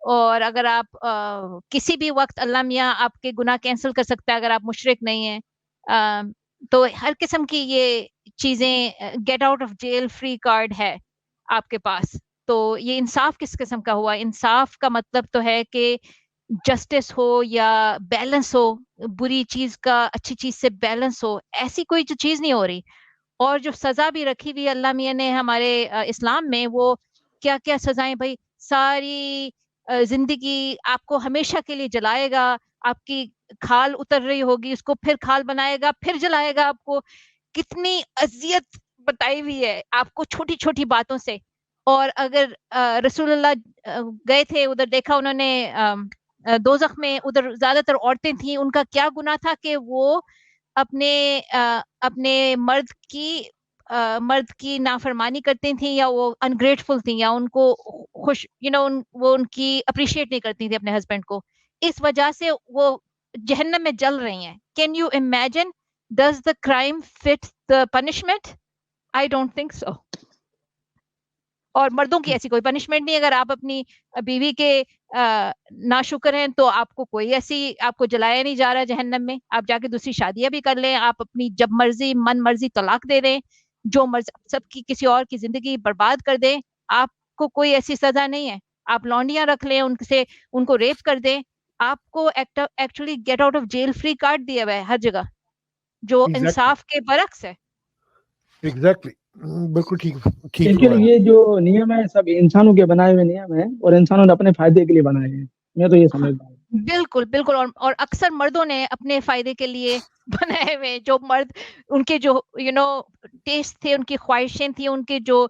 اور اگر آپ کسی بھی وقت اللہ میاں آپ کے گناہ کینسل کر سکتا ہے اگر آپ مشرک نہیں ہیں. تو ہر قسم کی یہ چیزیں, get out of jail free card ہے آپ کے پاس. تو یہ انصاف کس قسم کا ہوا؟ انصاف کا مطلب تو ہے کہ جسٹس ہو یا بیلنس ہو, بری چیز کا اچھی چیز سے بیلنس ہو. ایسی کوئی جو چیز نہیں ہو رہی. اور جو سزا بھی رکھی ہوئی اللہ میاں نے ہمارے اسلام میں, وہ کیا کیا سزائیں بھائی, ساری زندگی آپ کو ہمیشہ کے لیے جلائے گا, آپ کی کھال اتر رہی ہوگی اس کو پھر کھال بنائے گا, پھر جلائے گا آپ کو. کتنی اذیت بتائی ہوئی ہے آپ کو چھوٹی چھوٹی باتوں سے. اور اگر رسول اللہ گئے تھے ادھر, دیکھا انہوں نے دوزخ میں, ادھر زیادہ تر عورتیں تھیں, ان کا کیا گناہ تھا کہ وہ اپنے مرد کی نافرمانی کرتی تھیں, یا وہ انگریٹفل تھیں, یا ان کو خوش وہ ان کی اپریشیٹ نہیں کرتی تھیں اپنے ہسبینڈ کو. اس وجہ سے وہ جہنم میں جل رہی ہیں. Can you imagine, does the crime fit the punishment? I don't think so. اور مردوں کی ایسی کوئی پنشمنٹ نہیں. اگر آپ اپنی بیوی کے ناشکر ہیں تو آپ کو کوئی ایسی, آپ کو جلایا نہیں جا رہا جہنم میں. آپ جا کے دوسری شادیاں بھی کر لیں, آپ اپنی جب مرضی من مرضی طلاق دے دیں, جو مرضی سب کی کسی اور کی زندگی برباد کر دیں, آپ کو کوئی ایسی سزا نہیں ہے. آپ لونڈیاں رکھ لیں, ان کو ریپ کر دیں, آپ کو actually get out of jail free card دیا ہوا ہے ہر جگہ, جو انصاف کے برعکس ہے. ایگزیکٹلی, بالکل ٹھیک لیکن یہ جو نیم ہے سب انسانوں کے بنائے ہوئے نیم ہیں, اور انسانوں نے اپنے فائدے کے لیے بنائے ہیں. میں تو یہ سمجھتا ہوں. بالکل بالکل. اور اکثر مردوں نے اپنے فائدے کے لیے بنائے ہوئے, جو مرد ان کے جو ٹیسٹ تھے, ان کی خواہشیں تھیں, ان کے جو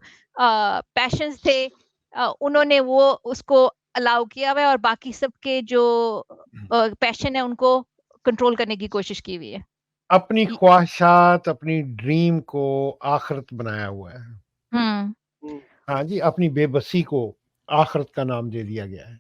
پیشنز تھے, انہوں نے وہ اس کو الاؤ کیا ہوا ہے, اور باقی سب کے جو پیشن ہے ان کو کنٹرول کرنے کی کوشش کی ہوئی ہے. اپنی خواہشات, اپنی ڈریم کو آخرت بنایا ہوا ہے. ہاں جی, اپنی بے بسی کو آخرت کا نام دے دیا گیا ہے.